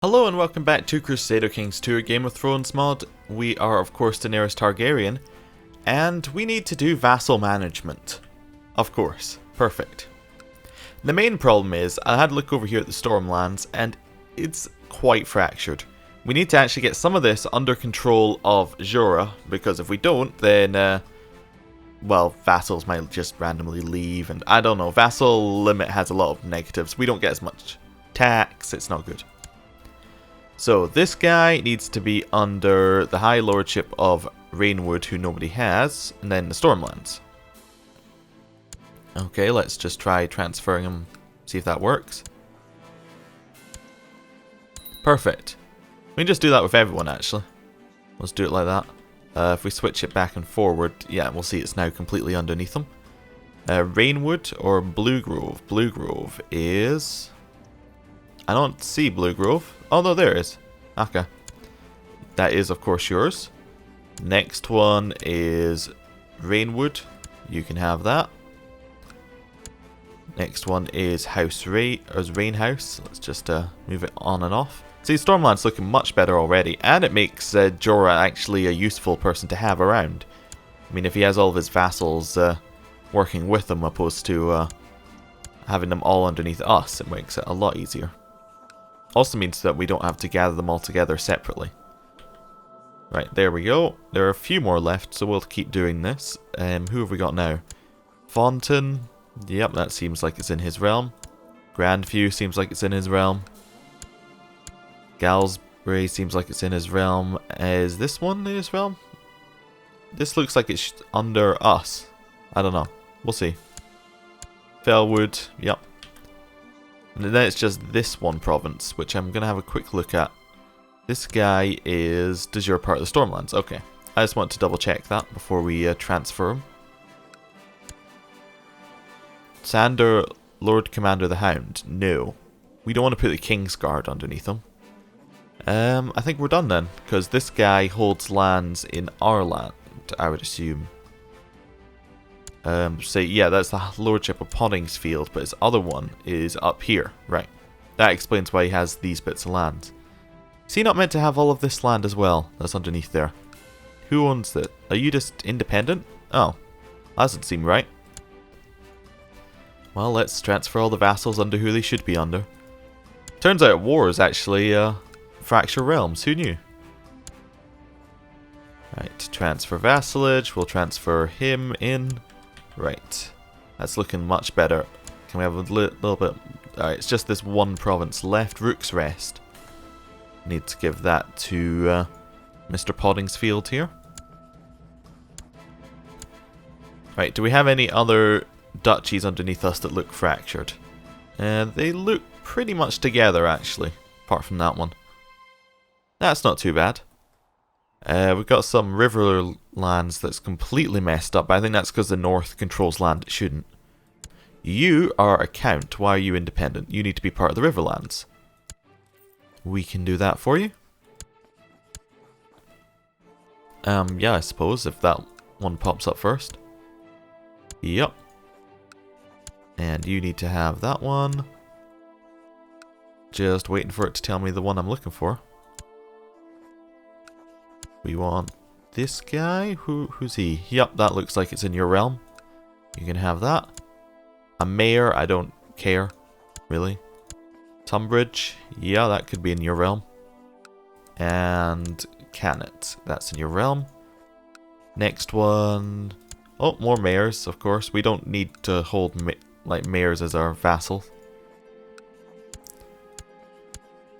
Hello and welcome back to Crusader Kings 2, a Game of Thrones mod. We are of course Daenerys Targaryen, and we need to do vassal management. Of course. Perfect. The main problem is, I had a look over here at the Stormlands, and it's quite fractured. We need to actually get some of this under control of Jorah, because if we don't, then, well, vassals might just randomly leave, and I don't know, vassal limit has a lot of negatives. We don't get as much tax, it's not good. So this guy needs to be under the High Lordship of Rainwood, who nobody has, and then the Stormlands. Okay, let's just try transferring him, see if that works. Perfect. We can just do that with everyone, actually. Let's do it like that. If we switch it back and forward, yeah, we'll see it's now completely underneath them. Rainwood or Blue Grove? Blue Grove is... I don't see Blue Grove. Oh no, there it is. Okay. That is of course yours. Next one is Rainwood. You can have that. Next one is Rain House. Let's just move it on and off. See, Stormland's looking much better already, and it makes Jorah actually a useful person to have around. I mean, if he has all of his vassals working with him, opposed to having them all underneath us, it makes it a lot easier. Also means that we don't have to gather them all together separately. Right, there we go. There are a few more left, so we'll keep doing this. Who have we got now? Fontaine. Yep, that seems like it's in his realm. Grandview seems like it's in his realm. Galsbury seems like it's in his realm. Is this one in his realm? This looks like it's under us. I don't know. We'll see. Felwood. Yep. And then it's just this one province, which I'm going to have a quick look at. This guy is de jure part of the Stormlands. Okay. I just want to double check that before we transfer him. Sander, Lord Commander the Hound. No. We don't want to put the King's Guard underneath him. I think we're done then, because this guy holds lands in our land, I would assume. So yeah, that's the Lordship of Pottingsfield, but his other one is up here. Right. That explains why he has these bits of land. Is he not meant to have all of this land as well? That's underneath there. Who owns it? Are you just independent? Oh. That doesn't seem right. Well, let's transfer all the vassals under who they should be under. Turns out wars actually fracture realms. Who knew? Right, transfer vassalage. We'll transfer him in. Right, that's looking much better. Can we have a little bit... Alright, it's just this one province left. Rook's Rest. Need to give that to Mr. Pottingsfield here. Right, do we have any other duchies underneath us that look fractured? They look pretty much together, actually, apart from that one. That's not too bad. We've got some Riverlands that's completely messed up, but I think that's because the North controls land it shouldn't. You are a count. Why are you independent? You need to be part of the Riverlands. We can do that for you. Yeah, I suppose, if that one pops up first. Yep. And you need to have that one. Just waiting for it to tell me the one I'm looking for. We want this guy. Who's he? Yep, that looks like it's in your realm. You can have that. A mayor, I don't care, really. Tunbridge, yeah, that could be in your realm. And Cannet, that's in your realm. Next one. Oh, more mayors, of course. We don't need to hold mayors as our vassal.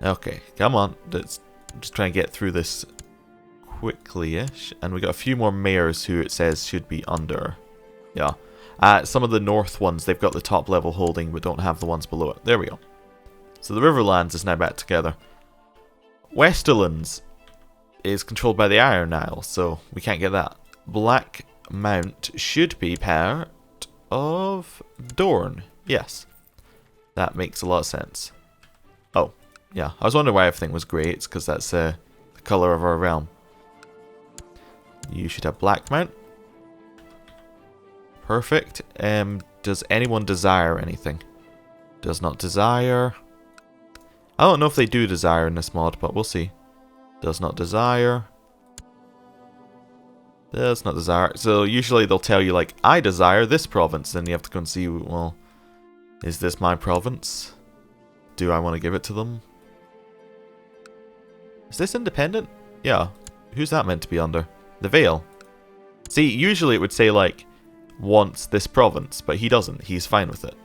Okay, come on. Let's just try and get through this quickly-ish, and we got a few more mayors who it says should be under. Yeah. Some of the north ones, they've got the top level holding, but don't have the ones below it. There we go. So the Riverlands is now back together. Westerlands is controlled by the Iron Isle, so we can't get that. Black Mount should be part of Dorne. Yes. That makes a lot of sense. Oh, yeah. I was wondering why everything was grey. It's because that's the colour of our realm. You should have Blackmount. Perfect. Does anyone desire anything? Does not desire. I don't know if they do desire in this mod, but we'll see. Does not desire. Does not desire. So usually they'll tell you like, I desire this province. Then you have to go and see, well, is this my province? Do I want to give it to them? Is this independent? Yeah. Who's that meant to be under? The Vale. See, usually it would say like, wants this province, but he doesn't. He's fine with it.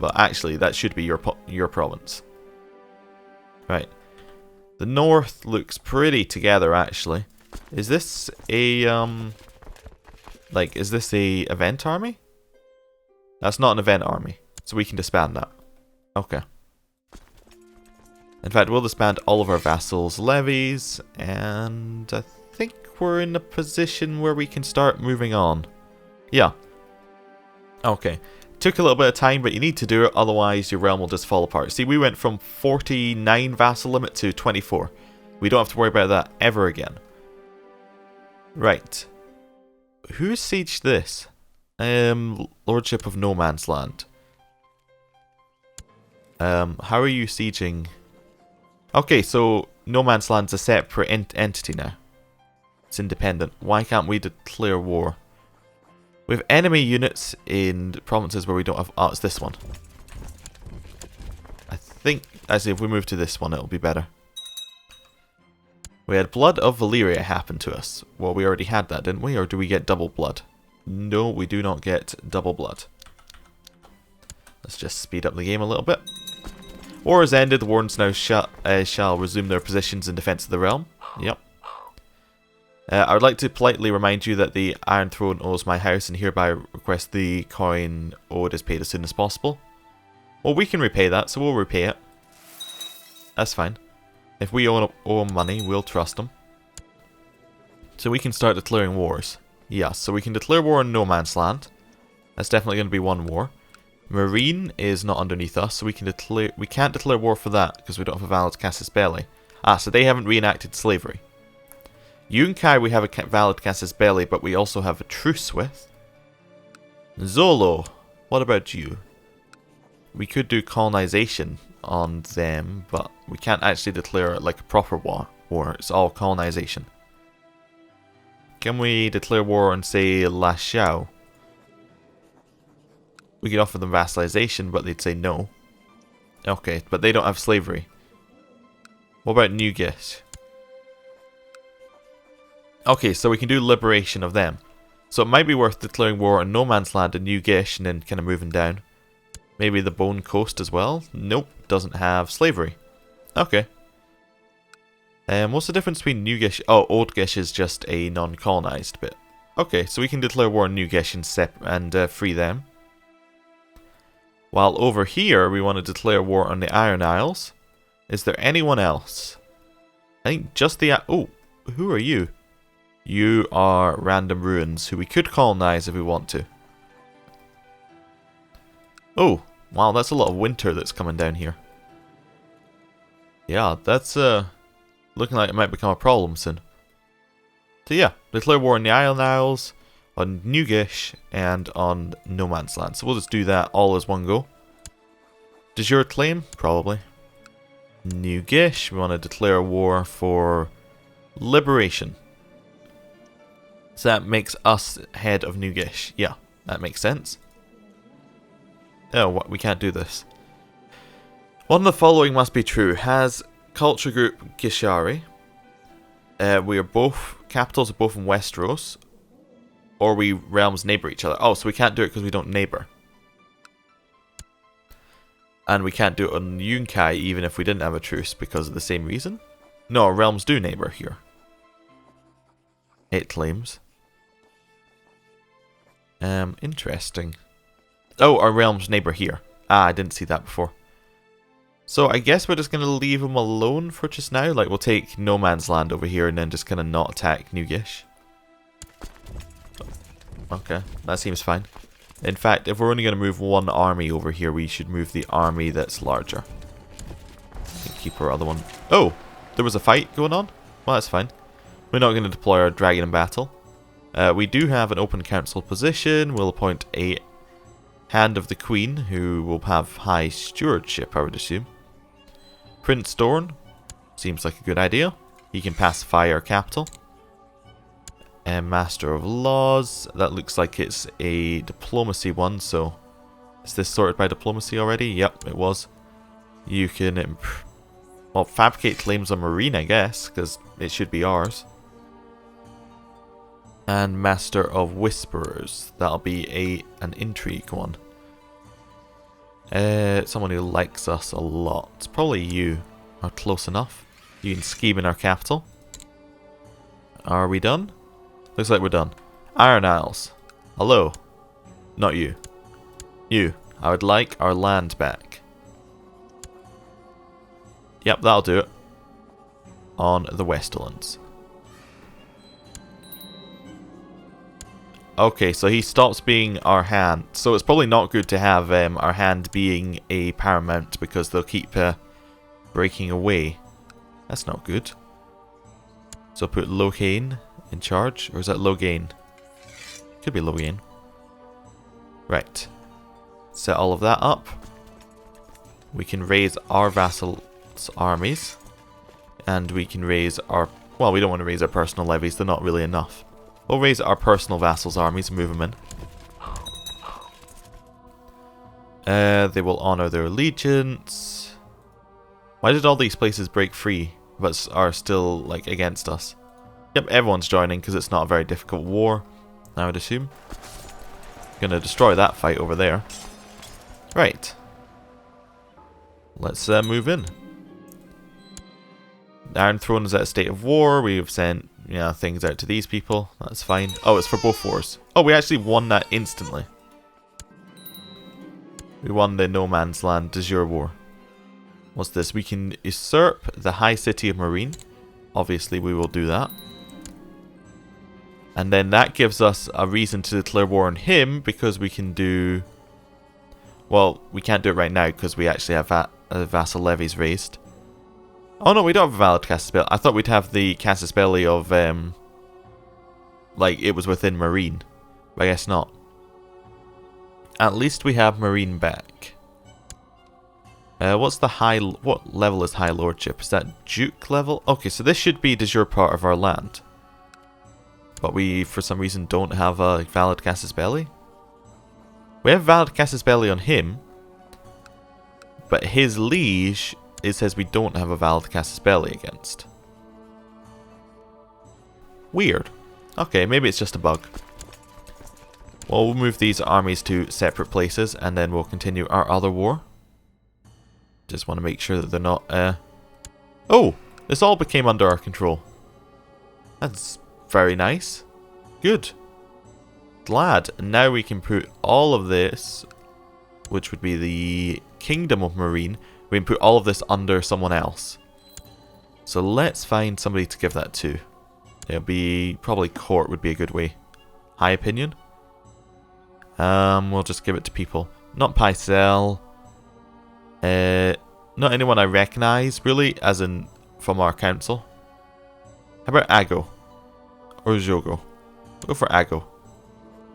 But actually, that should be your province. Right. The north looks pretty together, actually. Is this a, like, is this a event army? That's not an event army, so we can disband that. Okay. In fact, we'll disband all of our vassals' levies, and I think we're in a position where we can start moving on. Yeah. Okay. Took a little bit of time, but you need to do it, otherwise your realm will just fall apart. See, we went from 49 vassal limit to 24. We don't have to worry about that ever again. Right. Who sieged this? Lordship of No Man's Land. How are you sieging? Okay, so No Man's Land's a separate entity now. It's independent. Why can't we declare war? We have enemy units in provinces where we don't have... Oh, it's this one. I think, actually, if we move to this one, it'll be better. We had Blood of Valyria happen to us. Well, we already had that, didn't we? Or do we get double blood? No, we do not get double blood. Let's just speed up the game a little bit. War has ended. The Wardens now shall resume their positions in defense of the realm. Yep. I would like to politely remind you that the Iron Throne owes my house and hereby request the coin owed is paid as soon as possible. Well, we can repay that, so we'll repay it. That's fine. If we owe them money, we'll trust them. So we can start declaring wars. Yes, so we can declare war on No Man's Land. That's definitely going to be one war. Marine is not underneath us, so we can't declare war for that because we don't have a valid casus belli. Ah, so they haven't reenacted slavery. Yunkai we have a valid casus belli, but we also have a truce with. Zolo, what about you? We could do colonization on them, but we can't actually declare it like a proper war. It's all colonization. Can we declare war on, say, La Xiao? We could offer them vassalization, but they'd say no. Okay, but they don't have slavery. What about New Gish? Okay, so we can do liberation of them. So it might be worth declaring war on No Man's Land and New Gish and then kind of moving down. Maybe the Bone Coast as well? Nope, doesn't have slavery. Okay. What's the difference between New Gish? Oh, Old Gish is just a non-colonized bit. Okay, so we can declare war on New Gish and free them. While over here, we want to declare war on the Iron Isles. Is there anyone else? I think just the... Oh, who are you? You are Random Ruins, who we could colonize if we want to. Oh, wow, that's a lot of winter that's coming down here. Yeah, that's looking like it might become a problem soon. So yeah, declare war on the Iron Isles, on New Gish, and on No Man's Land. So we'll just do that all as one go. De jure claim? Probably. New Gish, we want to declare war for liberation. So that makes us head of New Gish. Yeah, that makes sense. Oh, what? We can't do this. One of the following must be true. Has culture group Gishari. We are both, capitals are both in Westeros. Or we realms neighbor each other. Oh, so we can't do it because we don't neighbor. And we can't do it on Yunkai even if we didn't have a truce because of the same reason. No, our realms do neighbor here. It claims. Interesting. Oh, our realms neighbor here. Ah, I didn't see that before. So I guess we're just going to leave them alone for just now. Like, we'll take No Man's Land over here and then just kind of not attack New Gish. Okay, that seems fine. In fact, if we're only going to move one army over here, we should move the army that's larger. Keep our other one... Oh! There was a fight going on? Well, that's fine. We're not going to deploy our dragon in battle. We do have an open council position. We'll appoint a Hand of the Queen, who will have high stewardship, I would assume. Prince Dorn. Seems like a good idea. He can pacify our capital. And Master of Laws. That looks like it's a diplomacy one, so... Is this sorted by diplomacy already? Yep, it was. You can... well, fabricate claims on Marine, I guess, because it should be ours. And Master of Whisperers. That'll be an intrigue one. Someone who likes us a lot. Probably you are close enough. You can scheme in our capital. Are we done? Looks like we're done. Iron Isles. Hello. Not you. You. I would like our land back. Yep, that'll do it. On the Westerlands. Okay, so he stops being our hand. So it's probably not good to have our hand being a paramount because they'll keep breaking away. That's not good. So put Loghain in charge. Or is that Loghain? Could be Loghain. Right. Set all of that up. We can raise our vassals' armies. And we can raise our... Well, we don't want to raise our personal levies. They're not really enough. We'll raise our personal vassals' armies and move them in. They will honor their allegiance. Why did all these places break free, but are still, like, against us? Yep, everyone's joining because it's not a very difficult war, I would assume. Gonna destroy that fight over there. Right. Let's move in. The Iron Throne is at a state of war. We've sent... yeah, things out to these people. That's fine. Oh, it's for both wars. Oh, we actually won that instantly. We won the No Man's Land de jure war. What's this? We can usurp the High City of Marine. Obviously, we will do that. And then that gives us a reason to declare war on him because we can do... well, we can't do it right now because we actually have vassal levies raised. Oh no, we don't have a valid Casus Belli. I thought we'd have the Casus Belli of, like, it was within Marine. But I guess not. At least we have Marine back. What's the high... what level is High Lordship? Is that Duke level? Okay, so this should be de jure part of our land. But we, for some reason, don't have a valid Casus Belli. We have valid Casus Belli on him. But his liege... it says we don't have a valid Casus Belli against. Weird. Okay, maybe it's just a bug. Well, we'll move these armies to separate places and then we'll continue our other war. Just want to make sure that they're not... oh! This all became under our control. That's very nice. Good. Glad. And now we can put all of this, which would be the Kingdom of Marine... we can put all of this under someone else. So let's find somebody to give that to. It'll be... probably court would be a good way. High opinion? We'll just give it to people. Not Pycelle. Not anyone I recognize, really, as in from our council. How about Ago? Or Jogo? We'll go for Ago.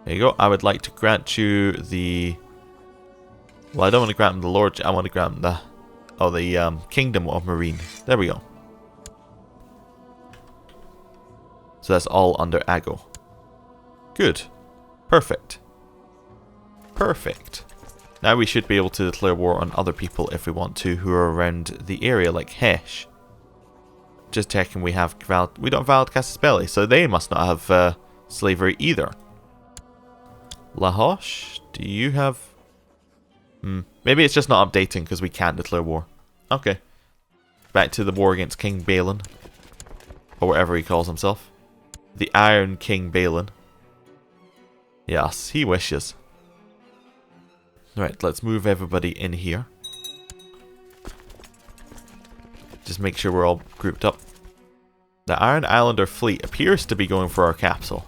There you go. I would like to grant you the... well, I don't want to grant him the lordship. I want to grant him the... oh, the Kingdom of Marine. There we go. So that's all under Ago. Good. Perfect. Perfect. Now we should be able to declare war on other people if we want to, who are around the area, like Hesh. Just checking we have valid... we don't have valid Casus Belli, so they must not have slavery either. La Hoche, do you have... maybe it's just not updating because we can't declare war. Okay. Back to the war against King Balin. Or whatever he calls himself. The Iron King Balin. Yes, he wishes. Right, let's move everybody in here. Just make sure we're all grouped up. The Iron Islander fleet appears to be going for our capital.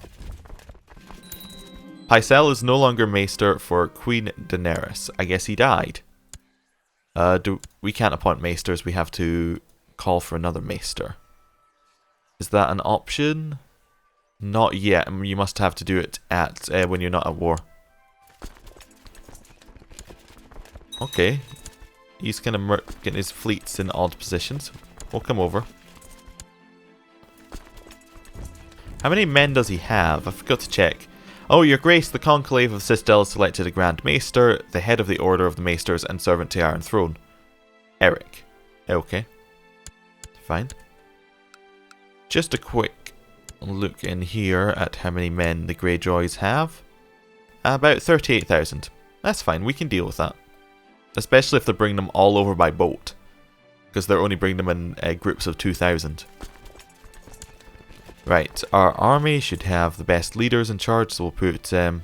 Pycelle is no longer Maester for Queen Daenerys. I guess he died. We can't appoint Maesters. We have to call for another Maester. Is that an option? Not yet. You must have to do it at when you're not at war. Okay. He's kind of getting his fleets in odd positions. We'll come over. How many men does he have? I forgot to check. Oh, your grace, the conclave of Citadel selected a Grand Maester, the head of the Order of the Maesters, and servant to the Iron Throne. Eric. Okay. Fine. Just a quick look in here at how many men the Greyjoys have. About 38,000. That's fine, we can deal with that. Especially if they're bringing them all over by boat. Because they're only bringing them in groups of 2,000. Right, our army should have the best leaders in charge, so we'll put... well,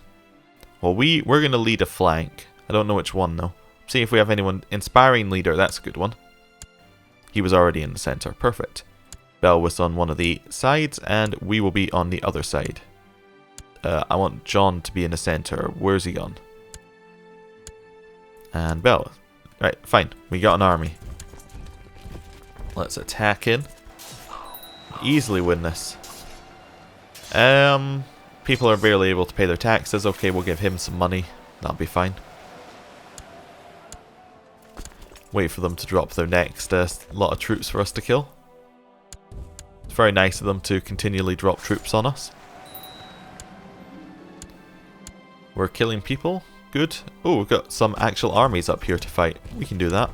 we're going to lead a flank. I don't know which one, though. See if we have anyone... Inspiring leader, that's a good one. He was already in the centre, perfect. Bell was on one of the sides, and we will be on the other side. I want John to be in the centre. Where's he gone? And Bell. Right, fine. We got an army. Let's attack in. Easily win this. People are barely able to pay their taxes. Okay, we'll give him some money. That'll be fine. Wait for them to drop their next lot of troops for us to kill. It's very nice of them to continually drop troops on us. We're killing people. Good. Oh, we've got some actual armies up here to fight. We can do that.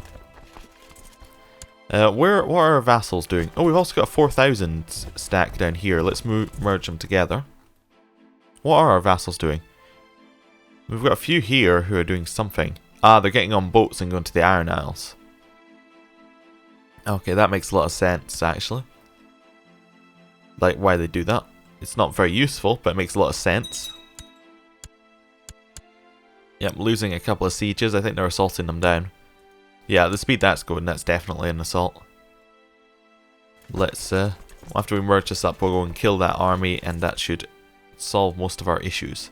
What are our vassals doing? Oh, we've also got a 4,000 stack down here. Let's merge them together. What are our vassals doing? We've got a few here who are doing something. Ah, they're getting on boats and going to the Iron Isles. Okay, that makes a lot of sense, actually. Like, why they do that. It's not very useful, but it makes a lot of sense. Yep, losing a couple of sieges. I think they're assaulting them down. Yeah, the speed that's going, that's definitely an assault. Let's, after we merge this up, we'll go and kill that army, and that should solve most of our issues.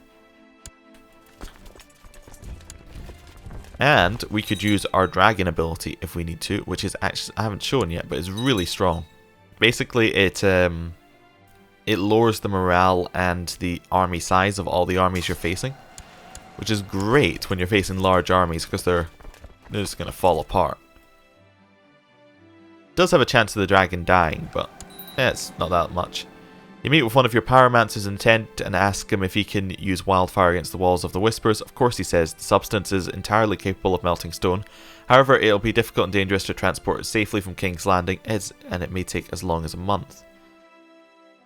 And we could use our dragon ability if we need to, which is actually, I haven't shown yet, but it's really strong. Basically, it lowers the morale and the army size of all the armies you're facing, which is great when you're facing large armies because they're just going to fall apart. It does have a chance of the dragon dying, but it's not that much. You meet with one of your pyromancers in tent and ask him if he can use wildfire against the walls of the Whispers. Of course he says the substance is entirely capable of melting stone. However, it'll be difficult and dangerous to transport it safely from King's Landing, and it may take as long as a month.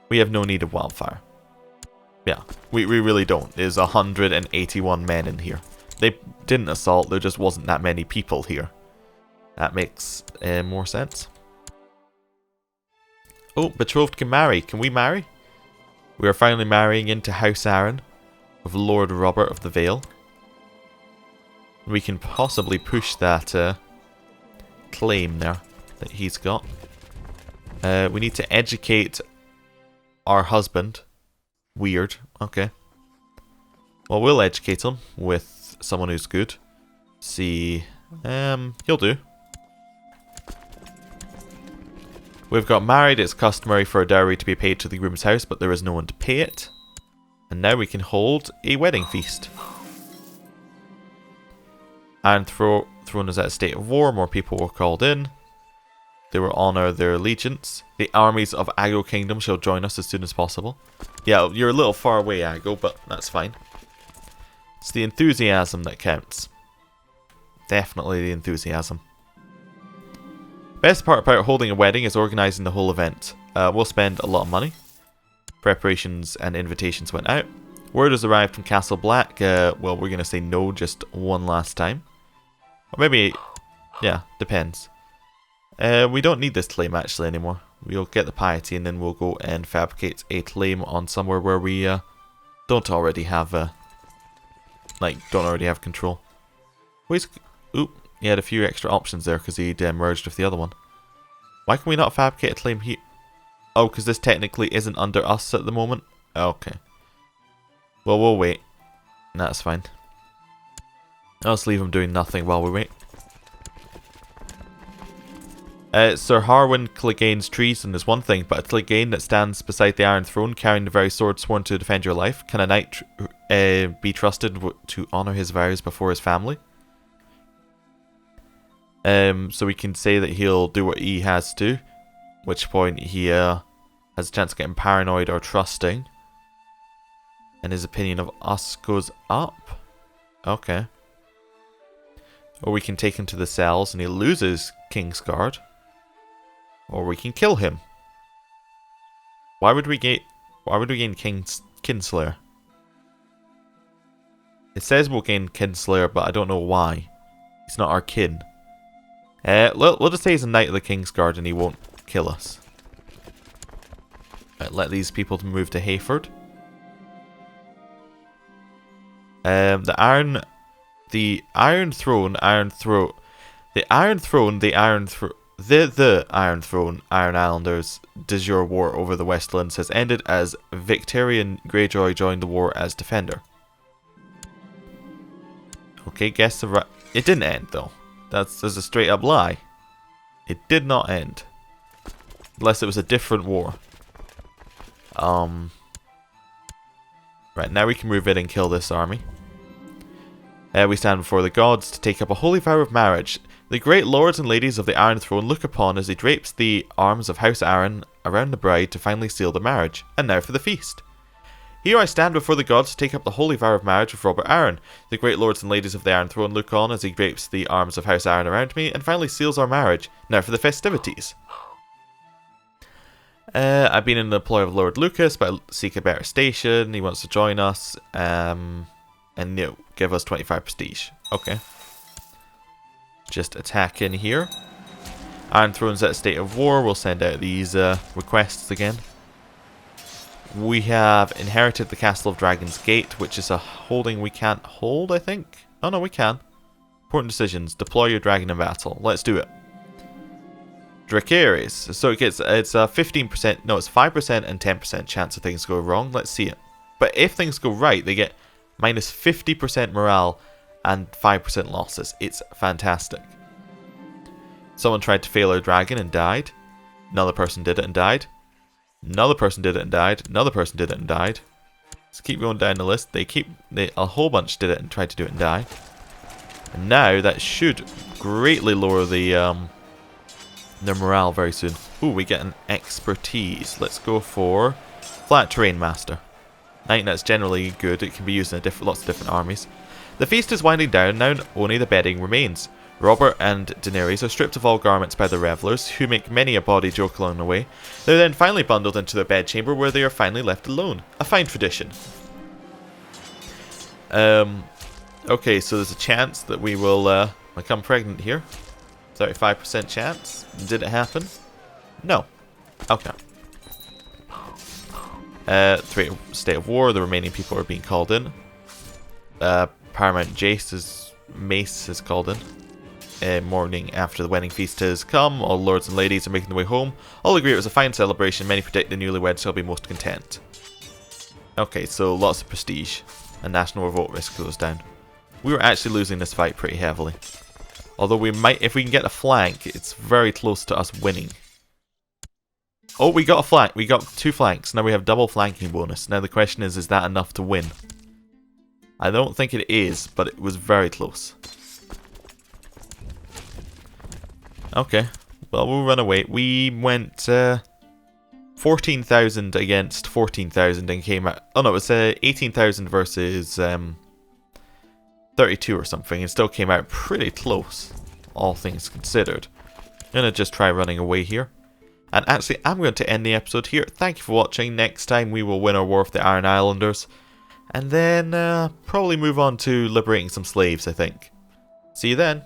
We have no need of wildfire. Yeah, we really don't. There's 181 men in here. They didn't assault, there just wasn't that many people here. That makes more sense. Oh, betrothed can marry. Can we marry? We are finally marrying into House Arryn with Lord Robert of the Vale. We can possibly push that claim there that he's got. We need to educate our husband. Weird. Okay. Well, we'll educate him with someone who's good. See, he'll do. We've got married. It's customary for a dowry to be paid to the groom's house, but there is no one to pay it. And now we can hold a wedding feast. Iron Throne is at a state of war. More people were called in. They will honour their allegiance. The armies of Aggo Kingdom shall join us as soon as possible. Yeah, you're a little far away, Aggo, but that's fine. It's the enthusiasm that counts. Definitely the enthusiasm. Best part about holding a wedding is organising the whole event. We'll spend a lot of money. Preparations and invitations went out. Word has arrived from Castle Black. Well, we're going to say no just one last time. Or maybe, yeah, depends. We don't need this claim actually anymore. We'll get the piety and then we'll go and fabricate a claim on somewhere where we don't already have control. Oop, he had a few extra options there because he'd merged with the other one. Why can we not fabricate a claim here? Oh, because this technically isn't under us at the moment? Okay. Well, we'll wait. That's fine. I'll just leave him doing nothing while we wait. Sir Harwin Clegane's treason is one thing, but a Clegane that stands beside the Iron Throne carrying the very sword sworn to defend your life, can a knight be trusted to honour his vows before his family? So we can say that he'll do what he has to. Which point he has a chance of getting paranoid or trusting. And his opinion of us goes up. Okay. Or we can take him to the cells and he loses Kingsguard. Or we can kill him. Why would we gain Kinslayer? It says we'll gain Kinslayer, but I don't know why. He's not our kin. We'll just say he's a Knight of the Kingsguard and he won't kill us. Right, let these people move to Hayford. The Iron Throne, Iron Islanders de jure war over the Westlands has ended as Victorian Greyjoy joined the war as defender. Okay, guess the right. It didn't end though. That's a straight up lie. It did not end. Unless it was a different war. Right, now we can move in and kill this army. We stand before the gods to take up a holy vow of marriage. The great lords and ladies of the Iron Throne look upon as he drapes the arms of House Arryn around the bride to finally seal the marriage. And now for the feast. Here I stand before the gods to take up the holy vow of marriage with Robert Arryn. The great lords and ladies of the Iron Throne look on as he drapes the arms of House Arryn around me and finally seals our marriage. Now for the festivities. I've been in the employ of Lord Lucas, but I seek a better station. He wants to join us. And give us 25 prestige. Okay. Just attack in here. Iron Throne's at a state of war. We'll send out these requests again. We have inherited the Castle of Dragon's Gate, which is a holding we can't hold, I think. Oh no, we can. Important decisions. Deploy your dragon in battle. Let's do it. Dracarys. So it's a 15%, no, it's 5% and 10% chance of things go wrong. Let's see it. But if things go right, they get minus 50% morale and 5% losses. It's fantastic. Someone tried to fail our dragon and died. Another person did it and died. Another person did it and died. Another person did it and died. Let's keep going down the list. A whole bunch did it and tried to do it and die. And now that should greatly lower their morale very soon. Ooh, we get an expertise. Let's go for Flat Terrain Master. I think that's generally good. It can be used in lots of different armies. The feast is winding down, now only the bedding remains. Robert and Daenerys are stripped of all garments by the revellers, who make many a bawdy joke along the way. They're then finally bundled into their bedchamber, where they are finally left alone. A fine tradition. Okay, so there's a chance that we will become pregnant here. 35% chance. Did it happen? No. Okay. State of war. The remaining people are being called in. Paramount Jace's mace is called in. Morning after the wedding feast has come, all lords and ladies are making their way home. All agree it was a fine celebration. Many predict the newlyweds shall be most content. Okay, so lots of prestige. And national revolt risk goes down. We were actually losing this fight pretty heavily. Although we might, if we can get a flank, it's very close to us winning. Oh, we got a flank. We got 2 flanks. Now we have double flanking bonus. Now the question is that enough to win? I don't think it is, but it was very close. Okay. Well, we'll run away. We went 14,000 against 14,000 and came out... Oh no, it was 18,000 versus 32 or something. And still came out pretty close, all things considered. I'm going to just try running away here. And actually, I'm going to end the episode here. Thank you for watching. Next time, we will win our war with the Iron Islanders. And then probably move on to liberating some slaves, I think. See you then.